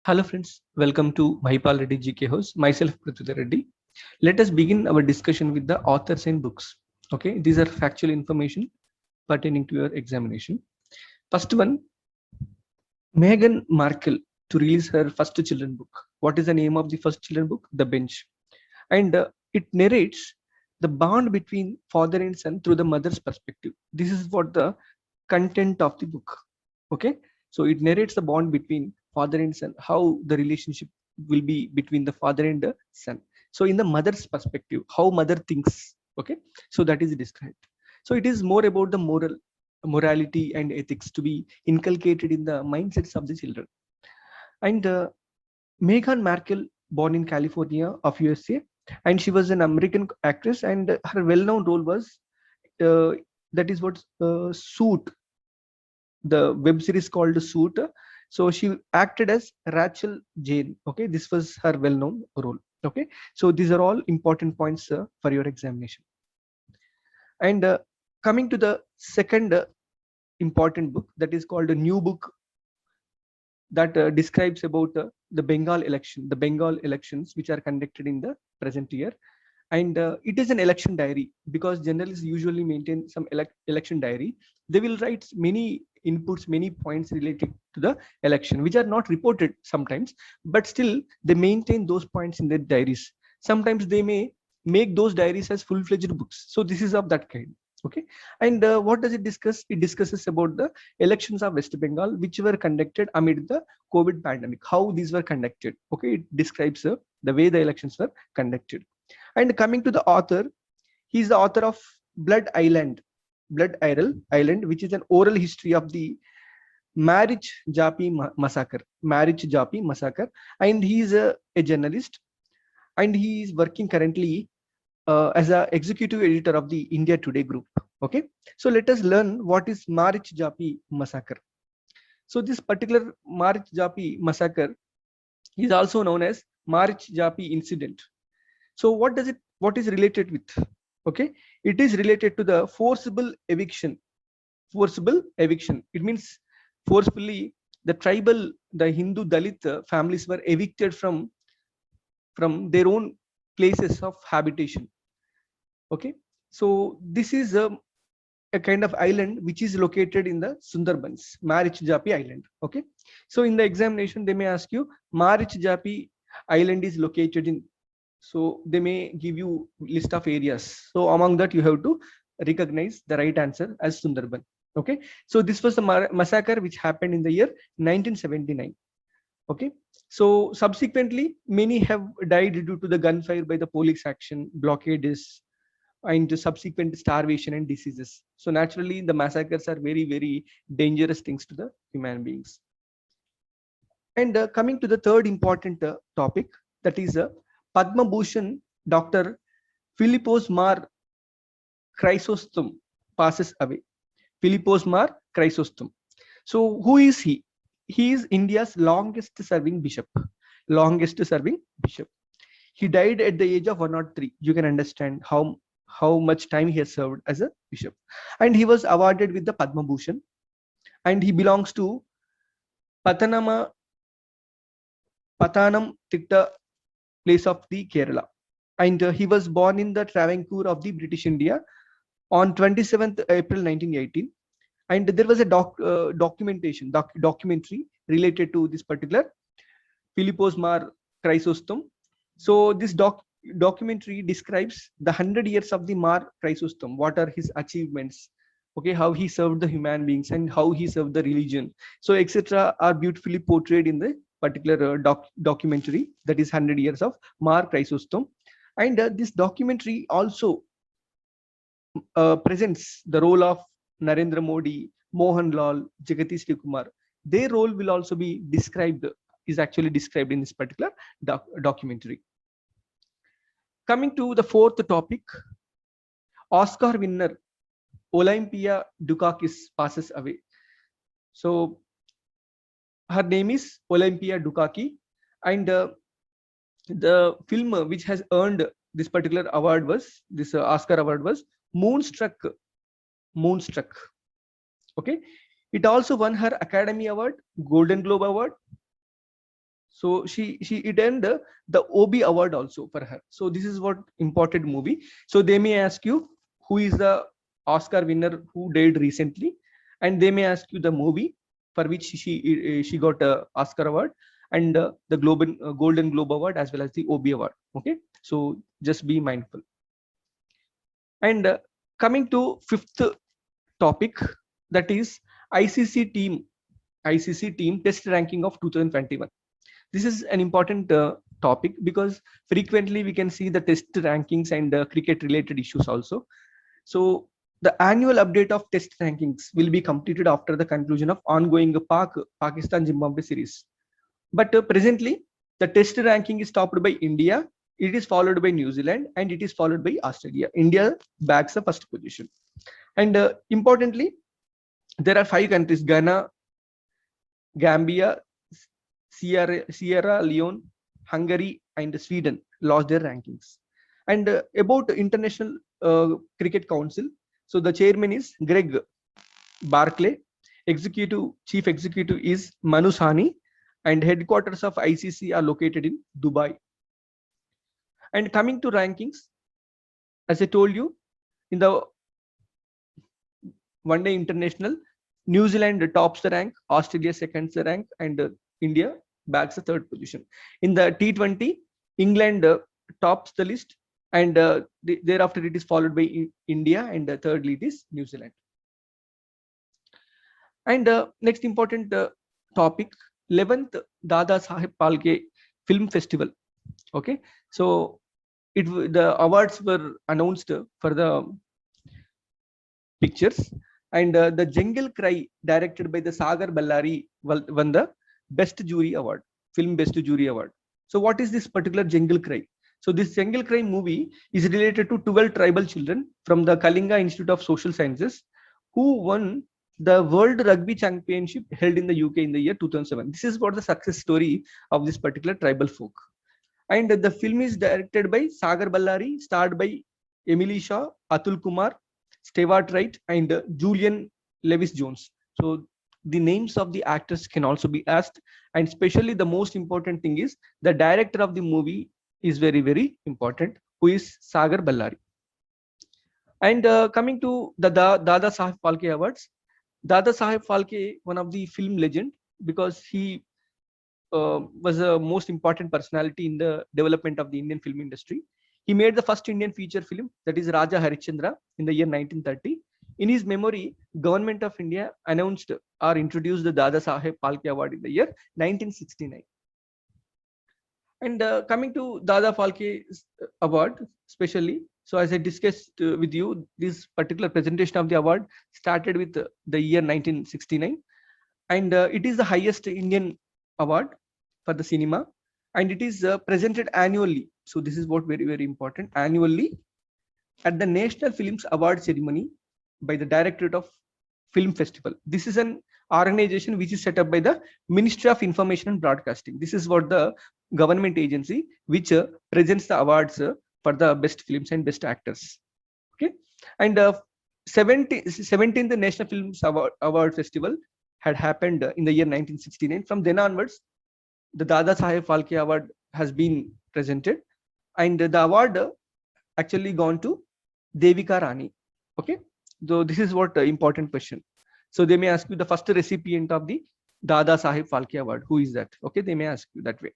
Hello friends, welcome to Mahipal Reddy GK House. Myself Prithudha Reddy. Let us begin our discussion with the authors and books. Okay, these are factual information pertaining to your examination. First one, Meghan Markle to release her first children book. What is the name of the first children book? The Bench. And it narrates the bond between father and son through the mother's perspective. This is what the content of the book. Okay, so it narrates the bond between father and son, how the relationship will be between the father and the son. So in the mother's perspective, how mother thinks. Okay, so that is described. So it is more about the morality and ethics to be inculcated in the mindsets of the children. And Meghan Markle, born in California of USA, and she was an American actress, and her well-known role was uh, that is what Suit, the web series called Suit. So she acted as Rachel Jane. Okay, this was her well-known role. Okay, so these are all important points for your examination. And coming to the second important book, that is called a new book that describes about the Bengal elections which are conducted in the present year. And it is an election diary because journalists usually maintain some election diary. They will write many inputs, many points related to the election, which are not reported sometimes, but still they maintain those points in their diaries. Sometimes they may make those diaries as full-fledged books. So this is of that kind. Okay, and what does it discuss? It discusses about the elections of West Bengal, which were conducted amid the COVID pandemic. How these were conducted? Okay, it describes the way the elections were conducted. And coming to the author, he is the author of Blood Island, which is an oral history of the Marriage Japi massacre. And he is a journalist, and he is working currently as a executive editor of the India Today group. Okay, so let us learn what is Marriage Japi massacre. So this particular Marriage Japi massacre is also known as Marriage Japi incident. So what is related with? Okay, it is related to the forcible eviction. It means forcefully the Hindu Dalit families were evicted from their own places of habitation. Okay, so this is a kind of island which is located in the Sundarbans, Marich Japi Island. Okay, so in the examination they may ask you Marich Japi Island is located in, so they may give you list of areas. So among that you have to recognize the right answer as Sundarban. Okay, so this was the massacre which happened in the year 1979. Okay, so subsequently many have died due to the gunfire by the police action, blockades, and subsequent starvation and diseases. So naturally the massacres are very, very dangerous things to the human beings. And coming to the third important topic, that is Padma Bhushan Dr. Philippos Mar Chrysostom passes away. Philippos Mar Chrysostom. So who is he? He is India's longest serving bishop. Longest serving bishop. He died at the age of 103. You can understand how much time he has served as a bishop. And he was awarded with the Padma Bhushan. And he belongs to Patanama Patanam Titta place of the Kerala. And he was born in the Travancore of the British India on 27th April 1918. And there was a documentary related to this particular Philippos Mar Chrysostom. So this documentary describes the 100 years of the Mar Chrysostom. What are his achievements? Okay, how he served the human beings and how he served the religion. So etc. are beautifully portrayed in the particular documentary, that is 100 years of Mar Chrysostom. And this documentary also presents the role of Narendra Modi, Mohanlal, Jagati Sri Kumar. Their role will also be described, is actually described in this particular documentary. Coming to the fourth topic, Oscar winner Olympia Dukakis passes away. So her name is Olympia Dukaki, and the film which has earned this particular award was this Oscar award was Moonstruck. Okay, it also won her Academy Award, Golden Globe Award, So she attained the OB award also for her. So this is what important movie. So they may ask you who is the Oscar winner who died recently, and they may ask you the movie for which she got a Oscar award, and the Global Golden Globe award as well as the OB award. Okay, so just be mindful. And coming to fifth topic, that is ICC team ICC team test ranking of 2021. This is an important topic because frequently we can see the test rankings and cricket related issues also. So the annual update of test rankings will be completed after the conclusion of ongoing Pakistan Zimbabwe series. But presently the test ranking is topped by India, it is followed by New Zealand, and it is followed by Australia. India bags the first position. And importantly, there are 5 countries: Ghana, Gambia, Sierra Leone, Hungary, and Sweden lost their rankings. And about International Cricket Council, so the chairman is Greg Barclay, chief executive is Manu Sahni, and headquarters of ICC are located in Dubai. And coming to rankings, as I told you, in the one day international, New Zealand tops the rank, Australia seconds the rank, and India bags the third position. In the T20, England tops the list, and thereafter it is followed by India, and thirdly it is New Zealand. And next important topic, 11th Dada Saheb Phalke Film Festival. Okay, so the awards were announced for the pictures, and the Jungle Cry, directed by the Sagar Ballari, won the Best Jury Award, Film Best Jury Award. So what is this particular Jungle Cry? So this Jungle Cry movie is related to 12 tribal children from the Kalinga Institute of Social Sciences who won the World Rugby Championship held in the UK in the year 2007. This is what the success story of this particular tribal folk. And the film is directed by Sagar Ballari, starred by Emily Shaw, Atul Kumar, Stewart Wright, and Julian Lewis Jones. So the names of the actors can also be asked, and especially the most important thing is the director of the movie is very, very important, who is Sagar Ballari. And coming to the Dada Saheb Phalke Awards, Dada Saheb Phalke, one of the film legend, because he was a most important personality in the development of the Indian film industry. He made the first Indian feature film, that is Raja Harishchandra, in the year 1930. In his memory, Government of India announced or introduced the Dada Saheb Phalke Award in the year 1969. And coming to Dada Phalke Award, especially, so as I discussed with you, this particular presentation of the award started with the year 1969, and it is the highest Indian award for the cinema, and it is presented annually. So this is what very, very important, annually at the National Films Award ceremony by the Directorate of Film Festival. This is an organization which is set up by the Ministry of Information and Broadcasting. This is what the government agency which presents the awards for the best films and best actors. Okay, and 17th National Films Award Festival had happened in the year 1969. From then onwards, the Dada Saheb Phalke Award has been presented, and the award actually gone to Devika Rani. Okay, so this is what important question. So they may ask you the first recipient of the Dada Saheb Phalke Award, who is that? Okay, they may ask you that way.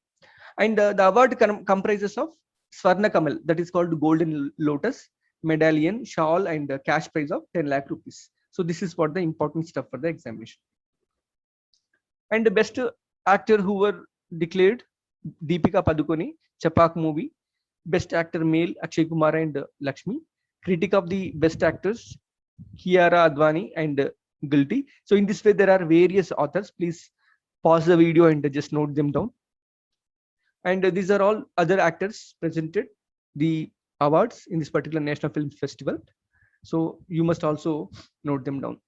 And the award comprises of Swarna Kamal, that is called Golden Lotus, medallion, shawl, and cash prize of 10 lakh rupees. So this is what the important stuff for the examination. And the best actor who were declared: Deepika Padukone, Chapak movie; best actor male, Akshay Kumar and Lakshmi; critic of the best actors, Kiara Advani and Guilty. So in this way, there are various authors. Please pause the video and just note them down. And these are all other actors presented the awards in this particular National Film Festival. So you must also note them down.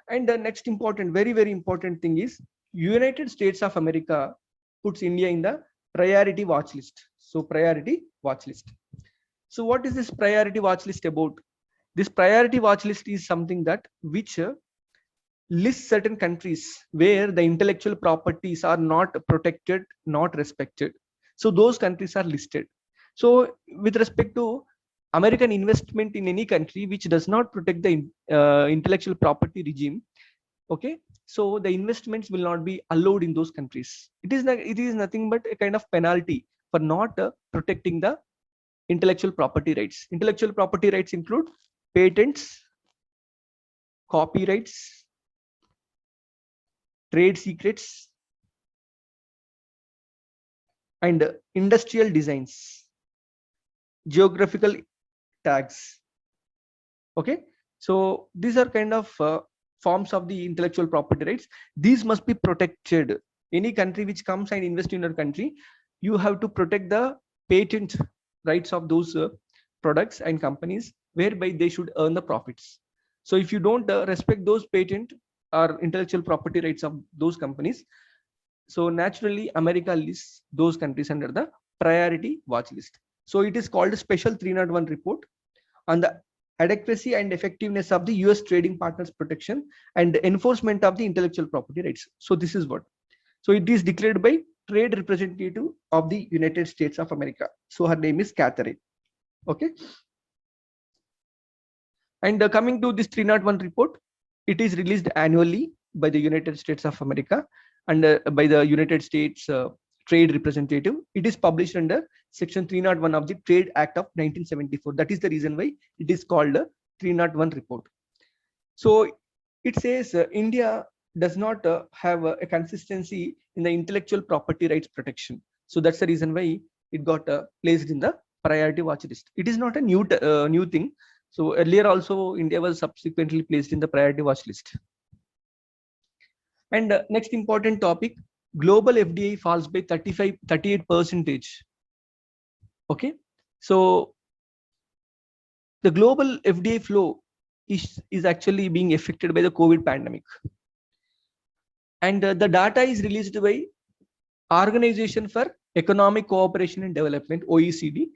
And the next important, very, very important thing is United States of America puts India in the priority watch list. So priority watch list. So what is this priority watch list about? This priority watch list is something that which lists certain countries where the intellectual properties are not protected, not respected. So those countries are listed. So with respect to American investment in any country which does not protect the intellectual property regime, okay, so the investments will not be allowed in those countries. It is nothing but a kind of penalty for not protecting the intellectual property rights. Intellectual property rights include patents, copyrights, trade secrets, and industrial designs, geographical tags. Okay, so these are kind of forms of the intellectual property rights. These must be protected. Any country which comes and invest in your country, you have to protect the patent rights of those products and companies, whereby they should earn the profits. So if you don't respect those patent or intellectual property rights of those companies, so naturally America lists those countries under the priority watch list. So it is called a special 301 report on the adequacy and effectiveness of the US trading partners protection and enforcement of the intellectual property rights. So this is what. So it is declared by trade representative of the United States of America. So her name is Catherine. Okay. And coming to this 301 report, it is released annually by the United States of America and by the United States Trade Representative. It is published under Section 301 of the Trade Act of 1974. That is the reason why it is called a 301 report. So it says India does not have a consistency in the intellectual property rights protection. So that's the reason why it got placed in the priority watch list. It is not a new thing. So earlier also India was subsequently placed in the priority watch list. And next important topic, global FDI falls by 38%. Okay, so the global FDI flow is actually being affected by the COVID pandemic. And the data is released by Organization for Economic Cooperation and Development, OECD,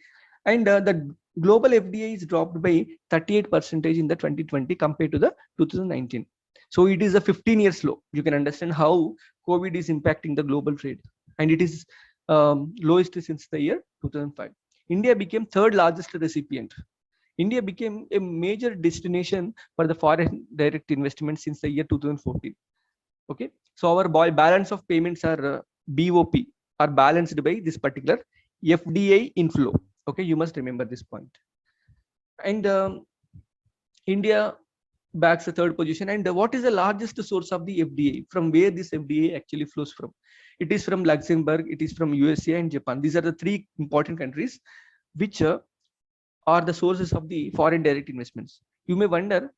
and the global FDI is dropped by 38% in the 2020 compared to the 2019. So it is a 15 years low. You can understand how COVID is impacting the global trade, and it is lowest since the year 2005. India became third largest recipient. India became a major destination for the foreign direct investment since the year 2014. Okay, so our balance of payments are BOP are balanced by this particular FDI inflow. Okay, you must remember this point. And India backs the third position. And what is the largest source of the FDI? From where this FDI actually flows from? It is from Luxembourg, it is from USA and Japan. These are the three important countries which are the sources of the foreign direct investments. You may wonder,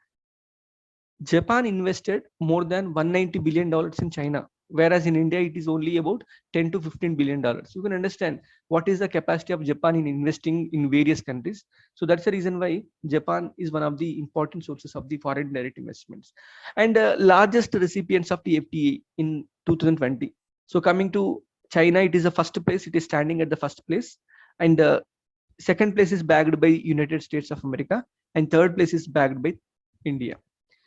Japan invested more than $190 billion in China, whereas in India it is only about $10 to $15 billion. You can understand what is the capacity of Japan in investing in various countries. So that's the reason why Japan is one of the important sources of the foreign direct investments and largest recipients of the FTA in 2020. So coming to China, it is the first place. It is standing at the first place, and second place is backed by United States of America, and third place is backed by India.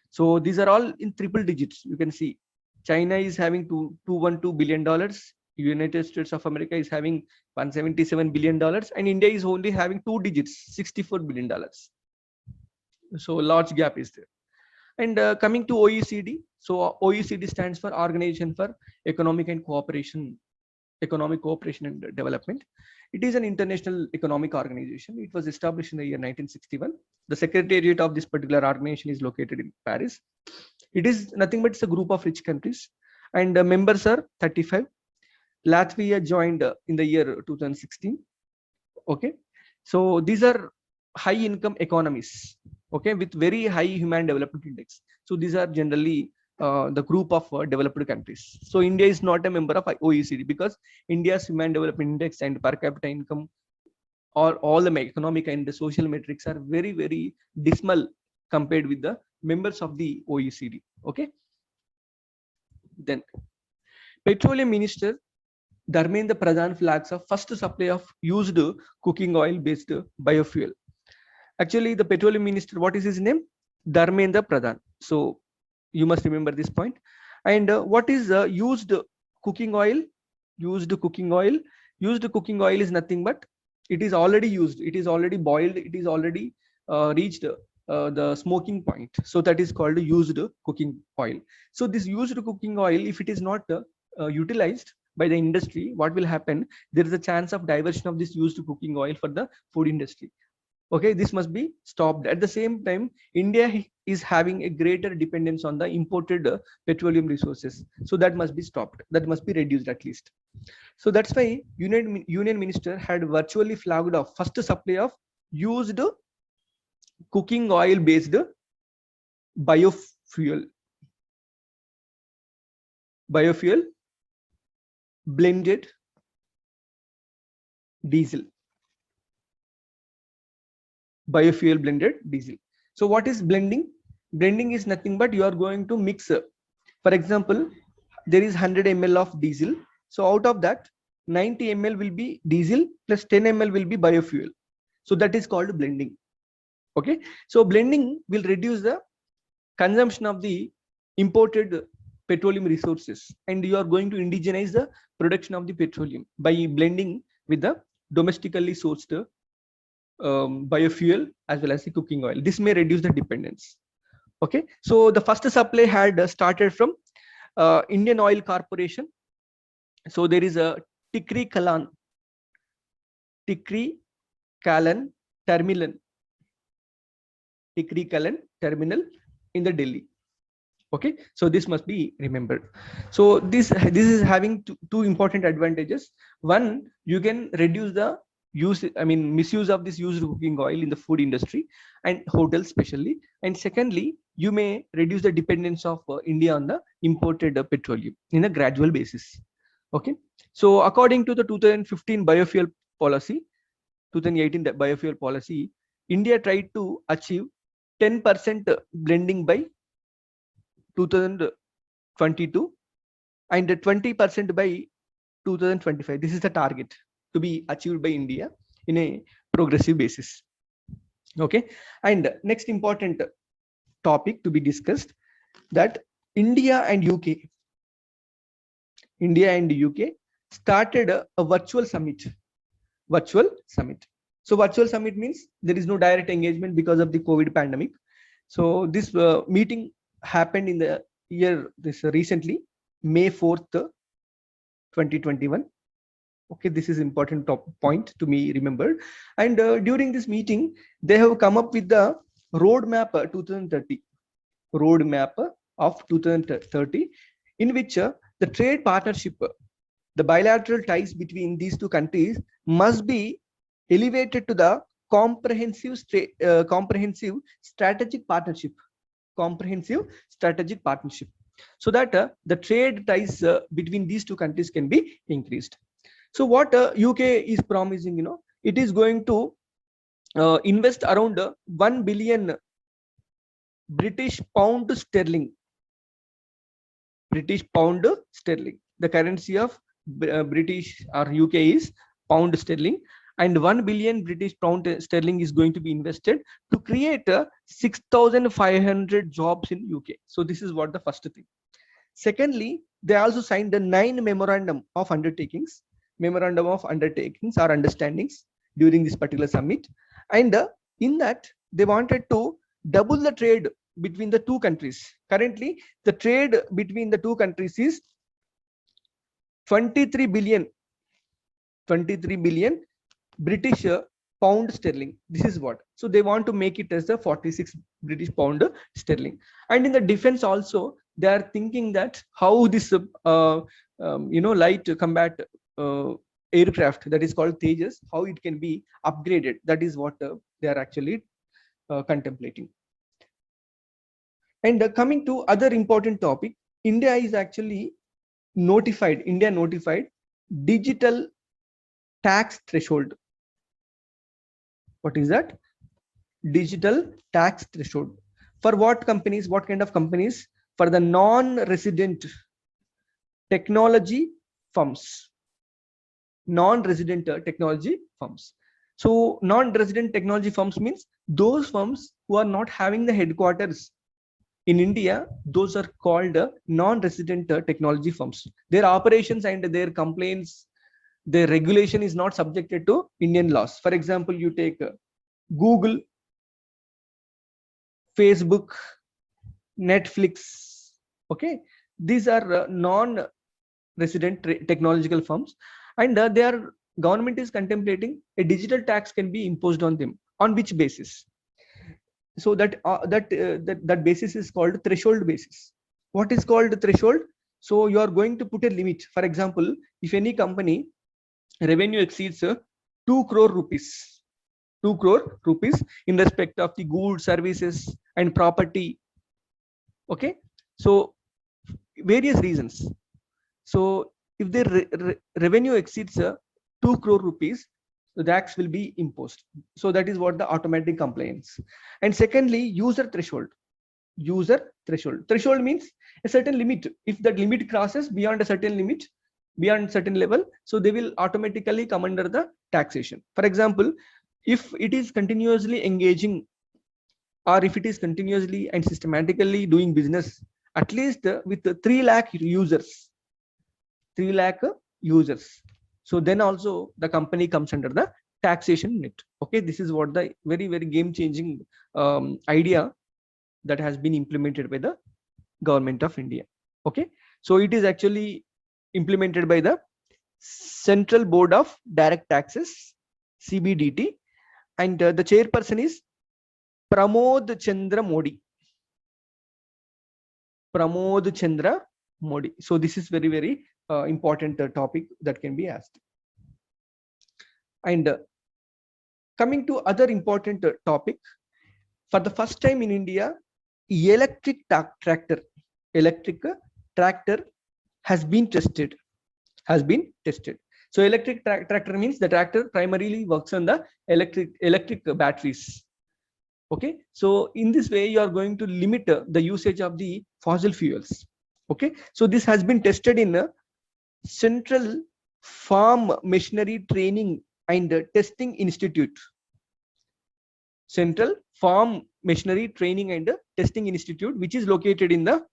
So these are all in triple digits. You can see China is having $212 billion. United States of America is having $177 billion, and India is only having two digits, $64 billion. So a large gap is there. And coming to OECD, so OECD stands for Organization for Economic Cooperation and Development. It is an international economic organization. It was established in the year 1961. The secretariat of this particular organization is located in Paris. It is nothing but it's a group of rich countries, and members are 35. Latvia joined in the year 2016. Okay, so these are high income economies, okay, with very high human development index. So these are generally the group of developed countries. So India is not a member of OECD because India's human development index and per capita income or all the economic and the social metrics are very, very dismal compared with the members of the OECD. Okay, then Petroleum Minister Dharmendra Pradhan flags of first supply of used cooking oil based biofuel. Actually, the Petroleum Minister, what is his name? Dharmendra Pradhan. So You must remember this point. And what is used cooking oil? Used cooking oil. Used cooking oil is nothing but it is already used. It is already boiled. It is already reached the smoking point. So that is called used cooking oil. So this used cooking oil, if it is not utilized by the industry, what will happen? There is a chance of diversion of this used cooking oil for the food industry. Okay, this must be stopped. At the same time, India is having a greater dependence on the imported petroleum resources, so that must be stopped, that must be reduced at least. So that's why union minister had virtually flagged off first supply of used cooking oil based biofuel blended diesel. Biofuel blended diesel. So what is blending? Blending is nothing but you are going to mix. For example, there is 100 ml of diesel. So out of that, 90 ml will be diesel plus 10 ml will be biofuel. So that is called blending. Okay. So blending will reduce the consumption of the imported petroleum resources, and you are going to indigenize the production of the petroleum by blending with the domestically sourced biofuel as well as the cooking oil. This may reduce the dependence. Okay, so the first supply had started from Indian Oil Corporation. So there is a Tikri Kalan terminal, Tikri Kalan terminal in the Delhi. Okay, so this must be remembered. So this is having two important advantages. One, you can reduce the misuse of this used cooking oil in the food industry and hotels especially. And secondly, you may reduce the dependence of India on the imported petroleum in a gradual basis. Okay, so according to the 2015 biofuel policy, 2018 biofuel policy, India tried to achieve 10% blending by 2022 and 20% by 2025. This is the target to be achieved by India in a progressive basis. Okay, and next important topic to be discussed, that India and UK started a virtual summit. So virtual summit means there is no direct engagement because of the COVID pandemic. So this meeting happened in the year recently, May 4th, 2021. Okay, this is important top point to be remembered. And during this meeting, they have come up with the roadmap 2030, in which the trade partnership, the bilateral ties between these two countries must be elevated to the comprehensive strategic partnership, so that the trade ties between these two countries can be increased. So what UK is promising, it is going to invest around 1 billion British pound sterling. The currency of British or UK is pound sterling, and 1 billion British pound sterling is going to be invested to create 6,500 jobs in UK. So this is what the first thing. Secondly, they also signed the 9 memorandum of undertakings or understandings during this particular summit, and in that they wanted to double the trade between the two countries. Currently, the trade between the two countries is 23 billion British pound sterling. This is what. So they want to make it as the 46 British pound sterling. And in the defense also, they are thinking that how this light combat aircraft that is called Tejas, how it can be upgraded. That is what they are actually contemplating. And coming to other important topic, India notified digital tax threshold. What is that? Digital tax threshold. For what companies? What kind of companies? For the non-resident technology firms. So non-resident technology firms means those firms who are not having the headquarters in India, those are called non-resident technology firms. Their operations and their complaints, their regulation is not subjected to Indian laws. For example, you take Google, Facebook, Netflix. Okay, these are non-resident technological firms, and their government is contemplating a digital tax can be imposed on them. On which basis? So that basis is called threshold basis. What is called threshold? So you are going to put a limit. For example, if any company revenue exceeds 2 crore rupees, 2 crore rupees in respect of the goods, services, and property. Okay, so various reasons. So if their revenue exceeds 2 crore rupees, the tax will be imposed. So that is what the automatic compliance. And secondly, user threshold. User threshold. Threshold means a certain limit. If that limit crosses beyond a certain limit, beyond certain level, so they will automatically come under the taxation. For example, if it is continuously engaging, or if it is continuously and systematically doing business, at least with 3 lakh users, 3 lakh users, so then also the company comes under the taxation net. Okay, this is what the very game changing idea that has been implemented by the government of India. Okay, so it is actually implemented by the Central Board of Direct Taxes, CBDT, and the chairperson is Pramod Chandra Modi. Pramod Chandra Modi. So this is very important topic that can be asked. And coming to other important topic, for the first time in India, electric tractor has been tested. So electric tractor means the tractor primarily works on the electric batteries. Okay, so in this way you are going to limit the usage of the fossil fuels. Okay, so this has been tested in a Central Farm Machinery Training and Testing Institute. Central Farm Machinery Training and Testing Institute, which is located in the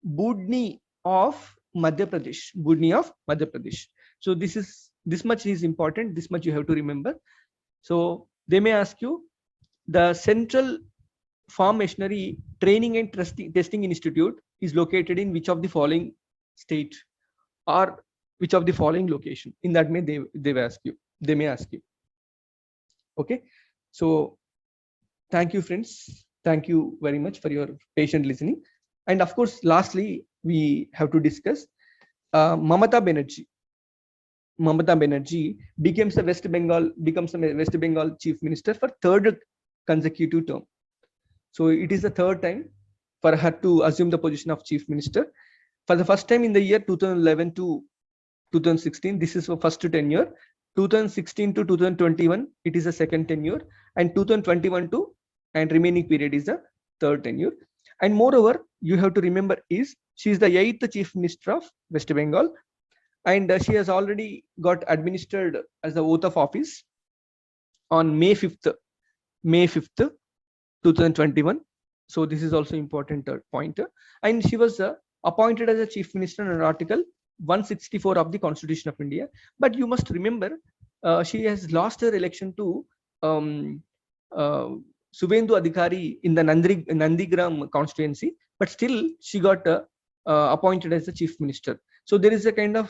Budni of Madhya Pradesh. So this much is important. This much you have to remember. So they may ask you, the Central Farm Machinery Training and Testing Institute is located in which of the following state or which of the following location? In that may they may ask you. Okay, so thank you, friends. Thank you very much for your patient listening. And of course, lastly, we have to discuss Mamata Banerjee. Mamata Banerjee becomes the West Bengal Chief Minister for third consecutive term. So it is the third time for her to assume the position of Chief Minister. For the first time in the year 2011 to 2016, this is for first tenure. 2016 to 2021, it is a second tenure, and 2021 to and remaining period is the third tenure. And moreover, you have to remember is she is the 8th Chief Minister of West Bengal, and she has already got administered as the oath of office on May 5th, 2021. So this is also important point. And she was appointed as a Chief Minister under Article 164 of the Constitution of India. But you must remember, she has lost her election to Suvendu Adhikari in the Nandigram constituency, but still she got appointed as the Chief Minister. So there is a kind of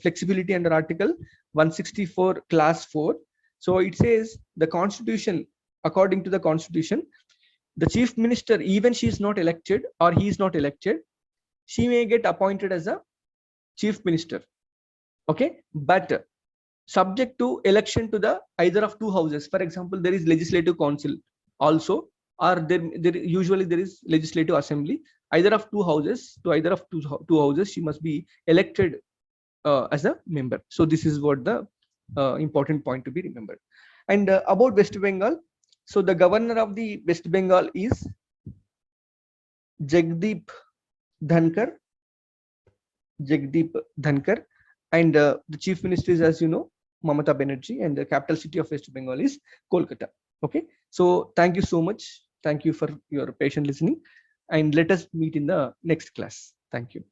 flexibility under Article 164 Class 4. So it says the Constitution, according to the Constitution, the Chief Minister, even she is not elected or he is not elected, she may get appointed as a Chief Minister. Okay, but subject to election to the either of two houses. For example, there is Legislative Council also, or there usually there is Legislative Assembly. Either of two houses, to either of two houses, she must be elected as a member. So this is what the important point to be remembered. And about West Bengal, so the governor of the West Bengal is Jagdeep Dhankar, and the Chief Minister is, as you know, Mamata Banerjee, and the capital city of West Bengal is Kolkata. Okay, so thank you so much. Thank you for your patient listening. and let us meet in the next class. Thank you.